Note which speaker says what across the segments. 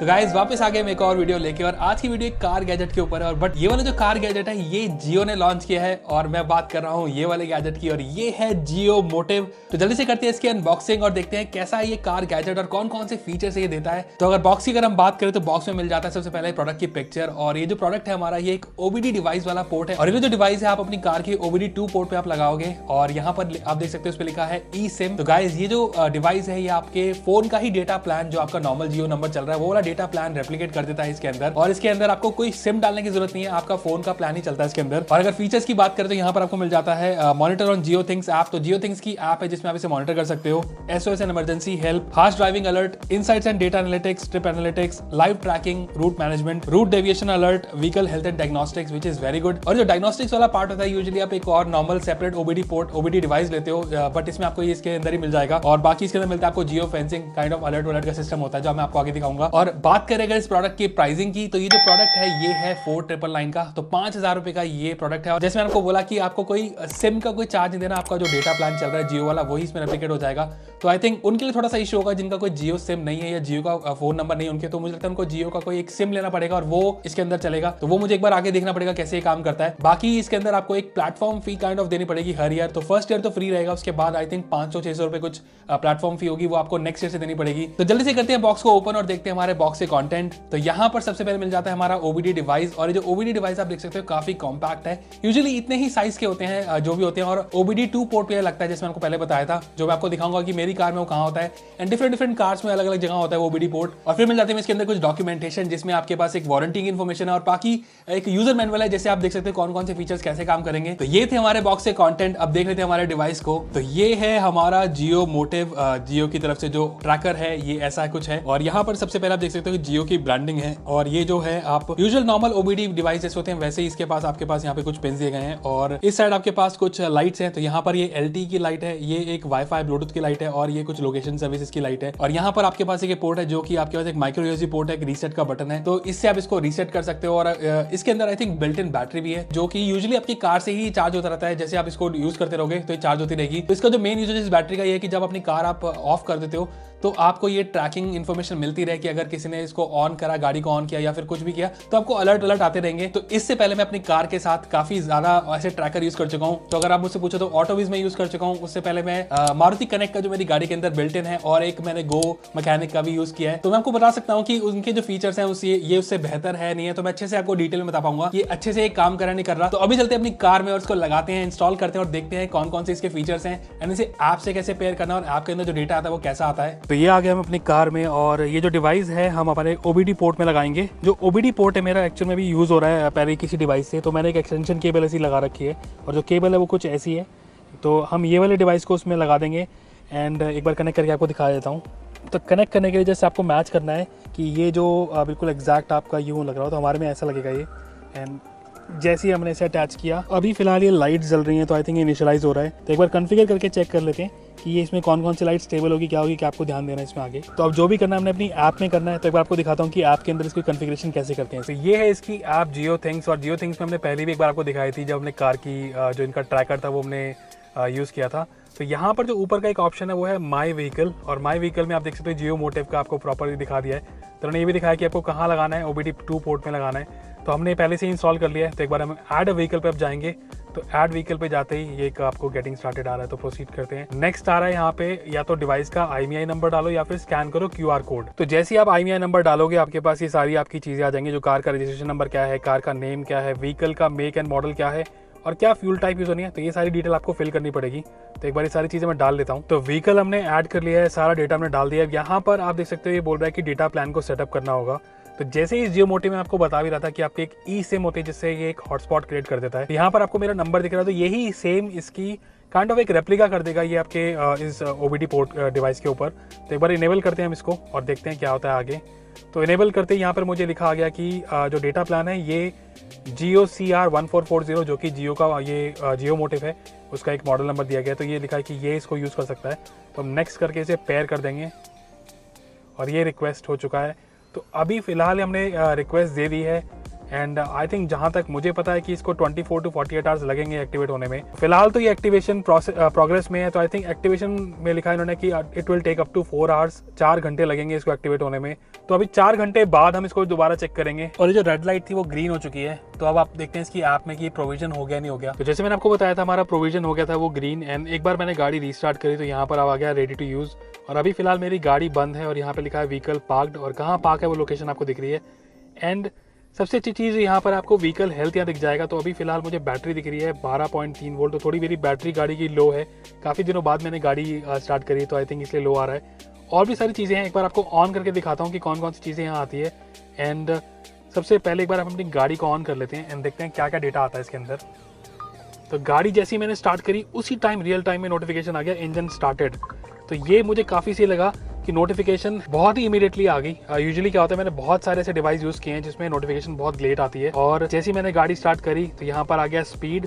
Speaker 1: तो गाइस वापस आ गए मैं एक और वीडियो लेके, और आज की वीडियो एक कार गैजेट के ऊपर है। और बट ये वाला जो कार गैजेट है ये जियो ने लॉन्च किया है, और मैं बात कर रहा हूँ ये वाले गैजेट की, और ये है जियो मोटिव। तो जल्दी से करते हैं इसकी अनबॉक्सिंग और देखते हैं कैसा है ये कार गैजेट और कौन कौन से फीचर्स ये देता है। तो अगर बॉक्स की अगर हम बात करें तो बॉक्स में मिल जाता है सबसे पहले प्रोडक्ट की पिक्चर, और ये जो प्रोडक्ट है हमारा ये एक ओबीडी डिवाइस वाला पोर्ट है, और ये जो डिवाइस है आप अपनी कार की ओबीडी 2 पोर्ट पे आप लगाओगे, और यहाँ पर आप देख सकते हो उस पर लिखा है ई सिम। तो गाइस ये जो डिवाइस है ये आपके फोन का ही डेटा प्लान, जो आपका नॉर्मल जियो नंबर चल रहा है वो वाला डेटा प्लान रेप्लिकेट कर देता है इसके अंदर, और इसके अंदर आपको कोई सिम डालने की जरूरत नहीं है, आपका फोन का प्लान ही चलता है इसके अंदर। और अगर फीचर्स की बात करें तो यहाँ पर आपको मिल जाता है monitor on Jio things app. तो जियो थिंग्स की ऐप है जिसमें आप इसे मॉनिटर कर सकते हो, SOS and emergency help, fast driving alert, insights and data analytics, trip analytics, live tracking, route management, route deviation alert, vehicle health and diagnostics, which is very good. और जो डायग्नोस्टिक्स वाला पार्ट होता है usually आप एक और normal separate OBD port OBD device लेते हो, बट इसमें आपको ये इसके अंदर ही मिल जाएगा। और बाकी इसके अंदर मिलता है आपको geo fencing kind of alert का सिस्टम होता है जो मैं आपको आगे दिखाऊंगा। और बात करें अगर इस प्रोडक्ट की प्राइसिंग की, तो ये जो प्रोडक्ट है ये है 4999 का, तो 5000 रुपए का ये प्रोडक्ट है। और जैसे मैंने आपको बोला कि आपको कोई सिम का कोई चार्ज नहीं देना, आपका जो डेटा प्लान चल रहा है जियो वाला वही इसमें रेप्लिकेट हो जाएगा। तो आई थिंक उनके लिए थोड़ा सा इशू होगा जिनका कोई जियो सिम नहीं है या जियो का फोन नंबर नहीं है उनके, तो मुझे लगता है उनको जियो का कोई एक सिम लेना पड़ेगा और वो इसके अंदर चलेगा। तो वो मुझे एक बार आगे देखना पड़ेगा कैसे ये काम करता है। बाकी इसके अंदर आपको एक प्लेटफॉर्म फी काइंड ऑफ देनी पड़ेगी हर ईयर। तो फर्स्ट ईयर तो फ्री रहेगा, उसके बाद आई थिंक 500-600 रुपए कुछ प्लेटफॉर्म फी होगी, वो आपको नेक्स्ट ईयर से देनी पड़ेगी। तो जल्दी से करते हैं बॉक्स को ओपन और देखते हैं हमारे बॉक्स के कंटेंट। तो यहाँ पर सबसे पहले मिल जाता है हमारा ओबीडी डिवाइस, और ये जो ओबीडी डिवाइस आप देख सकते हो काफी कॉम्पैक्ट है। यूजुअली इतने ही साइज के होते हैं जो भी होते हैं, और ओबीडी 2 पोर्ट पे लगता है जैसे मैंने आपको पहले बताया था, जो मैं आपको दिखाऊंगा कि मेरी कार में वो कहाँ होता है। एंड डिफरेंट कार्स में अलग अलग जगह होता है वो ओबीडी पोर्ट। और फिर मिल जाते हैं इसके अंदर कुछ डॉक्यूमेंटेशन जिसमें आपके पास एक वारंटी की इन्फॉर्मेशन है और बाकी एक यूजर मैनुअल है, जैसे आप देख सकते हैं कौन कौन से फीचर्स कैसे काम करेंगे। तो ये थे हमारे बॉक्स के कंटेंट। अब देख लेते हैं हमारे डिवाइस को। तो ये है हमारा जियो मोटिव, जियो की तरफ से जो ट्रैकर है ये ऐसा कुछ है। और यहाँ पर सबसे पहले आप देख सकते हो कि जियो की ब्रांडिंग है, और ये जो है आप यूजुअल नॉर्मल ओबीडी डिवाइस जैसे होते हैं वैसे ही इसके पास आपके पास यहाँ पे कुछ पिन दिए गए हैं, और इस साइड आपके पास कुछ लाइट्स हैं। तो यहाँ पर ये एलटी की लाइट है, ये एक वाईफाई ब्लूटूथ की लाइट है, और ये कुछ लोकेशन सर्विसेज की लाइट है। और यहाँ पर आपके पास एक पोर्ट है जो कि आपके पास एक माइक्रो यूएसबी पोर्ट है, एक रीसेट का बटन है, तो इससे आप इसको रीसेट कर सकते हो। और इसके अंदर I think built in battery भी है जो कि यूजुअली आपकी कार से ही चार्ज होता रहता है, जैसे आप इसको यूज करते रहोगे तो ये चार्ज होती रहेगी। तो इसका जो मेन यूजेज इस बैटरी का ये है कि जब अपनी कार आप ऑफ कर देते हो तो आपको ये ट्रैकिंग इन्फॉर्मेशन मिलती रहे कि अगर किसी ने इसको ऑन करा, गाड़ी को ऑन किया या फिर कुछ भी किया, तो आपको अलर्ट आते रहेंगे। तो इससे पहले मैं अपनी कार के साथ काफी ज्यादा ऐसे ट्रैकर यूज कर चुका हूं। तो अगर आप मुझसे पूछो तो ऑटोविज में यूज कर चुका हूं, उससे पहले मैं मारुति कनेक्ट का जो मेरी गाड़ी के अंदर बिल्ट इन है, और एक मैंने गो मैकेनिक का भी यूज किया है। तो मैं आपको बता सकता हूँ कि उनके जो फीचर्स हैं ये उससे बेहतर है नहीं है, तो मैं अच्छे से आपको डिटेल में बता पाऊंगा कि अच्छे से काम करा नहीं कर रहा। तो अभी चलते हैं अपनी कार में और इसको लगाते हैं, इंस्टॉल करते हैं और देखते हैं कौन कौन से इसके फीचर्स हैं, एंड इसे ऐप से कैसे पेयर करना और ऐप के अंदर जो डेटा आता है वो कैसा आता है। तो ये आ गया हम अपनी कार में, और ये जो डिवाइस है हम हमारे ओबीडी पोर्ट में लगाएंगे। जो ओबीडी पोर्ट है मेरा एक्चुअल में भी यूज़ हो रहा है पहले किसी डिवाइस से, तो मैंने एक एक्सटेंशन केबल ऐसी लगा रखी है, और जो केबल है वो कुछ ऐसी है। तो हम ये वाले डिवाइस को उसमें लगा देंगे, एंड एक बार कनेक्ट करके आपको दिखा देता हूँ। तो कनेक्ट करने के लिए जैसे आपको मैच करना है कि ये जो बिल्कुल एग्जैक्ट आपका यूँ लग रहा हो, तो हमारे में ऐसा लगेगा ये। एंड जैसे ही हमने इसे अटैच किया, अभी फिलहाल ये लाइट जल रही हैं, तो आई थिंक इनिशियलाइज हो रहा है। तो एक बार कॉन्फ़िगर करके चेक कर लेते हैं कि ये इसमें कौन कौन सी लाइट स्टेबल होगी, क्या होगी, क्या आपको ध्यान देना है इसमें आगे। तो अब जो भी करना है हमने अपनी ऐप में करना है। तो एक बार आपको दिखाता हूँ कि ऐप के अंदर इसकी कॉन्फ़िगरेशन कैसे करते हैं। तो ये है इसकी ऐप जियो थिंग्स, और जियो थिंग्स में हमने पहले भी एक बार आपको दिखाई थी जब हमने कार की जो इनका ट्रैकर था वो हमने यूज़ किया था। तो यहाँ पर जो ऊपर का एक ऑप्शन है वो है माई व्हीकल, और माई व्हीकल में आप देख सकते हो जियो मोटिव का आपको प्रॉपरली दिखा दिया है। तो उन्होंने ये भी दिखाया कि आपको कहाँ लगाना है, ओबीडी 2 पोर्ट में लगाना है। तो हमने पहले से ही इंस्टॉल कर लिया है। तो एक बार हम ऐड अ व्हीकल पे अब जाएंगे। तो ऐड व्हीकल पे जाते ही ये एक आपको गेटिंग स्टार्टेड आ रहा है, तो प्रोसीड करते हैं। नेक्स्ट आ रहा है यहाँ पे या तो डिवाइस का IMEI नंबर डालो या फिर स्कैन करो QR कोड। तो जैसे ही आप IMEI नंबर डालोगे आपके पास ये सारी आपकी चीज़ें आ जाएंगी, जो कार का रजिस्ट्रेशन नंबर क्या है, कार का नेम क्या है, व्हीकल का मेक एंड मॉडल क्या है, और क्या फ्यूल टाइप यूज होनी है। तो ये सारी डिटेल आपको फिल करनी पड़ेगी। तो एक बार ये सारी चीज़ें मैं डाल लेता हूँ। तो व्हीकल हमने ऐड कर लिया है, सारा डेटा हमने डाल दिया है। यहाँ पर आप देख सकते हो ये बोल रहा है कि डेटा प्लान को सेटअप करना होगा। तो जैसे ही जियो मोटिव में आपको बता भी रहा था कि आपके एक ई सिम होती है जिससे ये एक हॉटस्पॉट क्रिएट कर देता है। तो यहाँ पर आपको मेरा नंबर दिख रहा है, तो यही सेम इसकी काइंड ऑफ एक रेप्लिका कर देगा ये आपके इस ओबीडी पोर्ट डिवाइस के ऊपर। तो एक बार इनेबल करते हैं हम इसको और देखते हैं क्या होता है आगे। तो इनेबल करते ही यहाँ पर मुझे लिखा आ गया कि जो डेटा प्लान है ये जियो CR1440, जो कि जियो का ये जियो मोटिव है, उसका एक मॉडल नंबर दिया गया। तो ये लिखा है कि ये इसको यूज़ कर सकता है। तो हम नेक्स्ट करके इसे पेयर कर देंगे, और ये रिक्वेस्ट हो चुका है। तो अभी फ़िलहाल हमने रिक्वेस्ट दे दी है, एंड आई थिंक जहाँ तक मुझे पता है कि इसको 24 to 48 आवर्स लगेंगे एक्टिवेट होने में। फिलहाल तो ये एक्टिवेशन प्रोग्रेस में है, तो आई थिंक एक्टिवेशन में लिखा है इन्होंने कि it will take up to 4 hours, 4 घंटे लगेंगे इसको एक्टिवेट होने में। तो अभी 4 घंटे बाद हम इसको दोबारा चेक करेंगे। और ये जो रेड लाइट थी वो ग्रीन हो चुकी है, तो अब आप देखते हैं इसकी ऐप में कि प्रोविजन हो गया नहीं हो गया। तो जैसे मैंने आपको बताया था हमारा प्रोविजन हो गया था वो ग्रीन, एंड एक बार मैंने गाड़ी रीस्टार्ट करी तो यहाँ पर आ गया रेडी टू यूज़। और अभी फिलहाल मेरी गाड़ी बंद है और यहाँ पे लिखा है व्हीकल पार्क्ड, और कहाँ पार्क है वो लोकेशन आपको दिख रही है। एंड सबसे अच्छी चीज़ यहाँ पर आपको व्हीकल हेल्थ यहाँ दिख जाएगा। तो अभी फिलहाल मुझे बैटरी दिख रही है 12.3 वोल्ट, तो थोड़ी मेरी बैटरी गाड़ी की लो है। काफ़ी दिनों बाद मैंने गाड़ी स्टार्ट करी तो आई थिंक इसलिए लो आ रहा है। और भी सारी चीज़ें हैं, एक बार आपको ऑन करके दिखाता हूँ कि कौन कौन सी चीज़ें यहाँ आती है। एंड सबसे पहले एक बार हम अपनी गाड़ी को ऑन कर लेते हैं एंड देखते हैं क्या क्या डेटा आता है इसके अंदर। तो गाड़ी जैसी मैंने स्टार्ट करी उसी टाइम रियल टाइम में नोटिफिकेशन आ गया इंजन स्टार्टेड। तो ये मुझे काफ़ी सही लगा कि नोटिफिकेशन बहुत ही इमीडिएटली आ गई। यूजुअली क्या होता है, मैंने बहुत सारे ऐसे डिवाइस यूज़ किए हैं जिसमें नोटिफिकेशन बहुत लेट आती है। और जैसे ही मैंने गाड़ी स्टार्ट करी तो यहाँ पर आ गया स्पीड,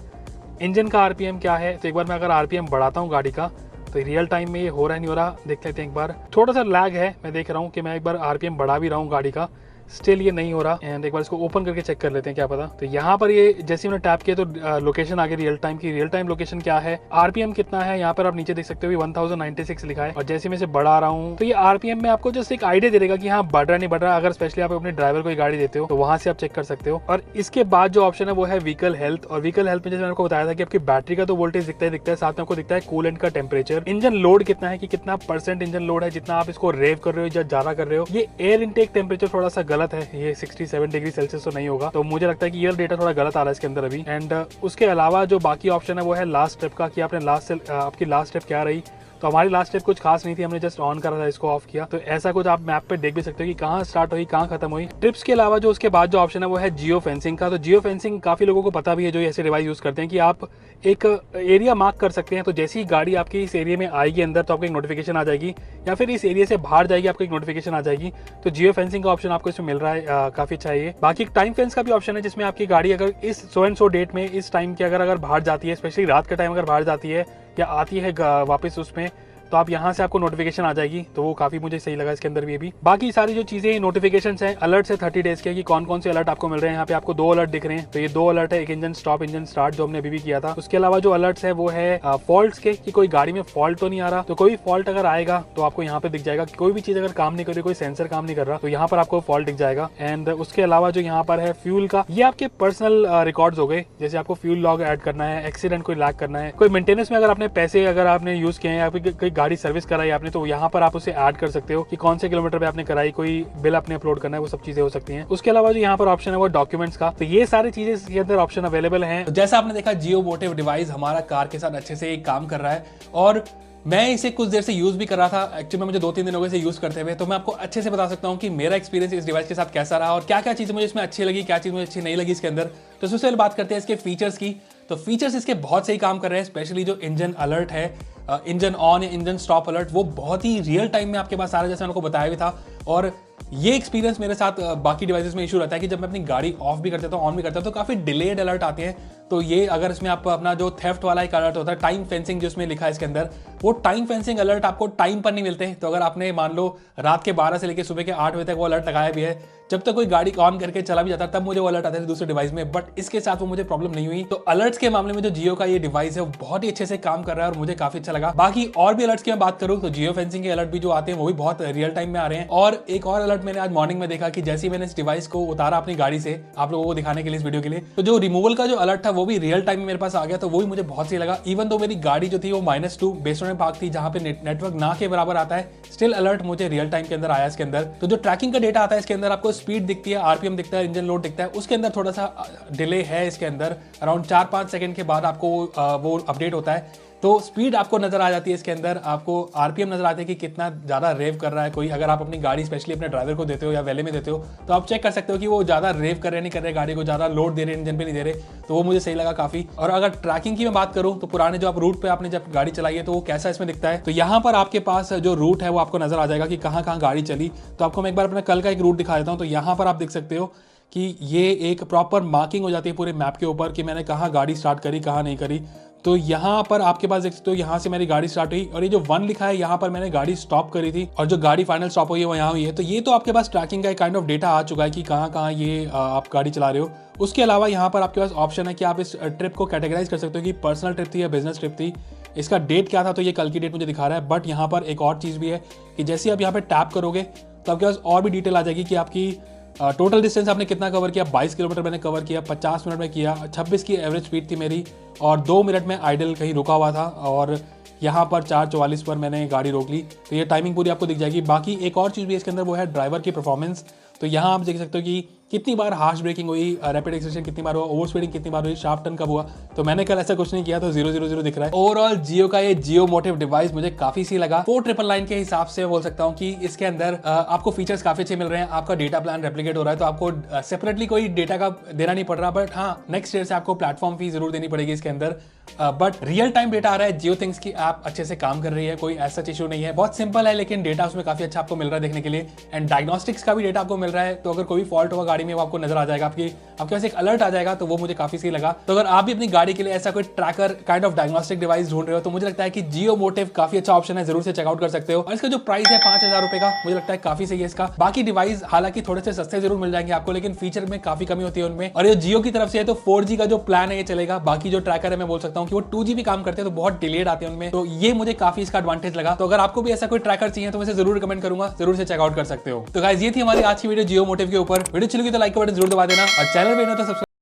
Speaker 1: इंजन का आरपीएम क्या है। तो एक बार मैं अगर आरपीएम बढ़ाता हूँ गाड़ी का तो रियल टाइम में ये हो रहा है नहीं हो रहा, देख लेते हैं एक बार। थोड़ा सा लैग है, मैं देख रहा हूँ कि मैं एक बार आरपीएम बढ़ा भी रहा हूँ गाड़ी का, स्टिल ये नहीं हो रहा। एंड एक बार इसको ओपन करके चेक कर लेते हैं क्या पता। तो यहाँ पर ये जैसे मैंने टैप किया तो लोकेशन आ गई रियल टाइम की। रियल टाइम लोकेशन क्या है, आरपीएम कितना है, यहाँ पर आप नीचे देख सकते हो 1096 लिखा है। और जैसे मैं इसे बढ़ा रहा हूँ तो ये आरपीएम में आपको जस्ट एक आइडिया दे देगा कि हाँ बढ़ रहा नहीं बढ़ रहा। अगर स्पेशली आप अपने ड्राइवर को गाड़ी देते हो तो वहां से आप चेक कर सकते हो। और इसके बाद जो ऑप्शन है वो है व्हीकल हेल्थ। और व्हीकल हेल्थ में जैसे मैंने आपको बताया था कि आपकी बैटरी का तो वोल्टेज दिखता है, साथ में आपको दिखता है कूलेंट का टेम्परेचर, इंजन लोड कितना है कि कितना % इंजन लोड है, जितना आप इसको रेव कर रहे हो या ज्यादा कर रहे हो। ये एयर इनटेक टेम्परेचर थोड़ा सा गलत है, ये 67 डिग्री सेल्सियस तो नहीं होगा, तो मुझे लगता है कि ये डेटा थोड़ा गलत आ रहा है इसके अंदर अभी। एंड उसके अलावा जो बाकी ऑप्शन है वो है लास्ट स्टेप का, कि आपने आपकी लास्ट स्टेप क्या रही। तो हमारी लास्ट स्टेप कुछ खास नहीं थी, हमने जस्ट ऑन करा था, इसको ऑफ किया। तो ऐसा कुछ आप मैप पे देख भी सकते हो कि कहाँ स्टार्ट हुई कहाँ खत्म हुई। टिप्स के अलावा जो उसके बाद जो ऑप्शन है वो है जियो फेंसिंग का। तो जियो फेंसिंग काफी लोगों को पता भी है जो ऐसे डिवाइस यूज करते हैं, कि आप एक एरिया मार्क कर सकते हैं। तो जैसे ही गाड़ी आपकी इस एरिया में आएगी अंदर तो आपको एक नोटिफिकेशन आ जाएगी, या फिर इस एरिया से बाहर जाएगी आपको एक नोटिफिकेशन आ जाएगी। तो जियो फेंसिंग का ऑप्शन आपको इसमें मिल रहा है, काफी अच्छा है ये। बाकी टाइम फेंस का भी ऑप्शन है, जिसमें आपकी गाड़ी अगर इस सो एंड सो डेट में इस टाइम की अगर बाहर जाती है, स्पेशली रात का टाइम अगर बाहर जाती है या आती है वापस उसमें, तो आप यहाँ से आपको नोटिफिकेशन आ जाएगी। तो वो काफी मुझे सही लगा इसके अंदर भी। बाकी सारी जो चीजें नोटिफिकेशन है, अलर्ट है 30 डेज के, कि कौन कौन से अलर्ट आपको मिल रहे हैं। यहाँ पे आपको 2 अलर्ट दिख रहे हैं। तो ये 2 अलर्ट है, एक इंजन स्टॉप, इंजन स्टार्ट, जो हमने अभी भी किया था। उसके अलावा जो अलर्ट्स है वो है फॉल्ट्स के, कि कोई गाड़ी में फॉल्ट तो नहीं आ रहा। तो कोई फॉल्ट अगर आएगा तो आपको यहाँ पे दिख जाएगा कि कोई भी चीज अगर काम नहीं कर रही, कोई सेंसर काम नहीं कर रहा, तो यहाँ पर आपको फॉल्ट दिख जाएगा। एंड उसके अलावा जो यहाँ पर है फ्यूल का, ये आपके पर्सनल रिकॉर्ड्स हो गए। जैसे आपको फ्यूल लॉग ऐड करना है, एक्सीडेंट कोई लैग करना है, कोई मेंटेनेंस में अगर आपने पैसे अगर आपने यूज किए हैं, या फिर कोई गाड़ी सर्विस कराई आपने, तो यहाँ पर आप उसे ऐड कर सकते हो कि कौन से किलोमीटर पे आपने कराई, कोई बिल आपने अपलोड करना है, वो सब चीजें हो सकती हैं। उसके अलावा जो यहाँ पर ऑप्शन है वो डॉक्यूमेंट्स का। तो ये सारी चीजें इसके अंदर ऑप्शन अवेलेबल हैं। तो जैसा आपने देखा जियो मोटिव डिवाइस हमारा कार के साथ अच्छे से काम कर रहा है, और मैं इसे कुछ देर से यूज भी कर रहा था। एक्चुअली मुझे 2-3 दिन हो गए इसे यूज करते हुए, तो मैं आपको अच्छे से बता सकता हूँ कि मेरा एक्सपीरियंस इस डिवाइस के साथ कैसा रहा और क्या क्या चीजें मुझे इसमें अच्छी लगी, क्या चीज मुझे अच्छी नहीं लगी इसके अंदर। तो सबसे पहले बात करते हैं इसके फीचर्स की। तो फीचर्स इसके बहुत सही काम कर रहे हैं, स्पेशली जो इंजन अलर्ट है, इंजन ऑन या इंजन स्टॉप अलर्ट, वो बहुत ही रियल टाइम में आपके पास आ रहा है, जैसे मैंने आपको बताया भी था। और ये एक्सपीरियंस मेरे साथ बाकी डिवाइसेस में इशू रहता है कि जब मैं अपनी गाड़ी ऑफ भी करता हूँ ऑन भी करता हूँ तो काफी डिलेड अलर्ट आते हैं। तो ये अगर इसमें आप अपना जो थेफ्ट वाला एक अलर्ट होता है, टाइम फेंसिंग जो इसमें लिखा है इसके अंदर, वो टाइम फेंसिंग अलर्ट आपको टाइम पर नहीं मिलते हैं। तो अगर आपने मान लो रात के 12 से लेकर सुबह के 8 बजे तक वो अलर्ट लगाया भी है, जब तक कोई गाड़ी ऑन करके चला भी जाता तब मुझे वो अलर्ट आते थे दूसरे डिवाइस में, बट इसके साथ वो मुझे प्रॉब्लम नहीं हुई। तो अलर्ट्स के मामले में जो जियो का ये डिवाइस है वो बहुत ही अच्छे से काम कर रहा है और मुझे काफी अच्छा लगा। बाकी और भी अलर्ट्स की मैं बात करूं तो जियो फेंसिंग के अलर्ट भी जो आते हैं वो भी बहुत रियल टाइम में आ रहे हैं। और एक और अलर्ट मैंने आज मॉर्निंग में देखा कि जैसे ही मैंने इस डिवाइस को उतारा अपनी गाड़ी से आप लोगों को दिखाने के लिए इस वीडियो के लिए, तो जो रिमूवल का जो अलर्ट था वो भी रियल टाइम में मेरे पास आ गया। तो वो भी मुझे बहुत सही लगा। इवन तो मेरी गाड़ी जो थी वो -2 बेसमेंट में पार्क थी, जहां पे नेटवर्क ना के बराबर आता है, स्टिल अलर्ट मुझे रियल टाइम के अंदर आया इसके अंदर। तो जो ट्रैकिंग का डेटा आता है इसके अंदर, आपको स्पीड दिखती है, आरपीएम दिखता है, इंजन लोड दिखता है, उसके अंदर थोड़ा सा डिले है इसके अंदर, अराउंड 4-5 सेकंड के बाद आपको वो अपडेट होता है। तो स्पीड आपको नजर आ जाती है इसके अंदर, आपको आरपीएम नजर आते हैं कि कितना ज्यादा रेव कर रहा है कोई। अगर आप अपनी गाड़ी स्पेशली अपने ड्राइवर को देते हो या वैले में देते हो तो आप चेक कर सकते हो कि वो ज्यादा रेव कर रहे नहीं कर रहे, गाड़ी को ज्यादा लोड दे रहे इंजन पे नहीं दे रहे। तो वो मुझे सही लगा काफी। और अगर ट्रैकिंग की मैं बात करूं तो पुराने जो आप रूट पे आपने जब गाड़ी चलाई है तो वो कैसा इसमें दिखता है। तो यहाँ पर आपके पास जो रूट है वो आपको नजर आ जाएगा कि कहाँ कहाँ गाड़ी चली। तो आपको मैं एक बार अपने कल का एक रूट दिखा देता हूँ। तो यहाँ पर आप देख सकते हो कि ये एक प्रॉपर मार्किंग हो जाती है पूरे मैप के ऊपर कि मैंने कहाँ गाड़ी स्टार्ट करी कहाँ नहीं करी। तो यहाँ पर आपके पास देख सकते हो, यहाँ से मेरी गाड़ी स्टार्ट हुई और ये जो 1 लिखा है यहाँ पर मैंने गाड़ी स्टॉप करी थी और जो गाड़ी फाइनल स्टॉप हुई है वो यहाँ हुई है। तो ये तो आपके पास ट्रैकिंग का एक काइंड ऑफ डेटा आ चुका है कि कहाँ कहाँ ये आप गाड़ी चला रहे हो। उसके अलावा यहाँ पर आपके पास ऑप्शन है कि आप इस ट्रिप को कैटेगराइज कर सकते हो कि पर्सनल ट्रिप थी या बिजनेस ट्रिप थी। इसका डेट क्या था, तो ये कल की डेट मुझे दिखा रहा है। बट यहाँ पर एक और चीज़ भी है कि जैसे आप यहाँ पर टैप करोगे तो आपके पास और भी डिटेल आ जाएगी कि आपकी टोटल डिस्टेंस आपने कितना कवर किया। 22 किलोमीटर मैंने कवर किया, 50 मिनट में किया, 26 की एवरेज स्पीड थी मेरी और 2 मिनट में आइडल कहीं रुका हुआ था और यहाँ पर 4:44 पर मैंने गाड़ी रोक ली। तो ये टाइमिंग पूरी आपको दिख जाएगी। बाकी एक और चीज़ भी इसके अंदर वो है ड्राइवर की परफॉर्मेंस। तो यहाँ आप देख सकते हो कि कितनी बार हार्श ब्रेकिंग हुई, रैपिड एक्सेलरेशन कितनी बार हुआ, ओवर स्पीडिंग कितनी बार हुई, शार्प टर्न कब हुआ। तो मैंने कल ऐसा कुछ नहीं किया तो 000 दिख रहा है। ओवरऑल जियो का ये जियो मोटिव डिवाइस मुझे काफी सी लगा। 4999 के हिसाब से बोल सकता हूँ कि इसके अंदर आपको फीचर्स काफी अच्छे मिल रहे हैं। आपका डेटा प्लान रेप्लिकेट हो रहा है तो आपको सेपरेटली कोई डेटा का देना नहीं पड़ रहा। बट हाँ, नेक्स्ट ईयर से आपको प्लेटफॉर्म फी जरूर देनी पड़ेगी इसके अंदर। बट रियल टाइम डेटा आ रहा है, जियो थिंग्स की ऐप अच्छे से काम कर रही है, कोई ऐसा इशू नहीं है। बहुत सिंपल है लेकिन डेटा उसमें काफी अच्छा आपको मिल रहा है देखने के लिए। एंड डायग्नोस्टिक्स का भी डेटा आपको मिल रहा है, तो अगर कोई फॉल्ट होगा गाड़ी में वो आपको नजर आ जाएगा, आपके पास एक अलर्ट आ जाएगा। तो वो मुझे काफी सही लगा। तो अगर आप भी अपनी गाड़ी के लिए ऐसा कोई tracker kind of diagnostic device ढूंढ रहे हो तो मुझे लगता है कि जियो मोटिव काफी अच्छा ऑप्शन है, जरूर से चेकआउट कर सकते हो। और इसका जो प्राइस है 5000 रुपए का, मुझे लगता है काफी सही है इसका। बाकी डिवाइस हालांकि थोड़े से सस्ते जरूर मिल जाएंगे आपको, लेकिन फीचर में काफी कमी होती है उनमें। और ये जियो की तरफ से है तो 4G का जो प्लान है ये चलेगा। बाकी जो ट्रैकर है मैं बोल सकता हूँ कि वो 2G भी काम करते हैं, तो बहुत डिलेड आते हैं उनमें। तो ये मुझे काफी इसका एडवांटेज लगा। तो अगर आपको भी ऐसा कोई ट्रैकर चाहिए तो मैं जरूर रिकमेंड करूंगा, जरूर से चेकआउट कर सकते हो। तो गाइस ये थी हमारी आज की वीडियो जियो मोटिव के ऊपर। वीडियो अच्छी लगी तो लाइक का बटन जरूर दबा देना और चैनल पे हो तो सब्सक्राइब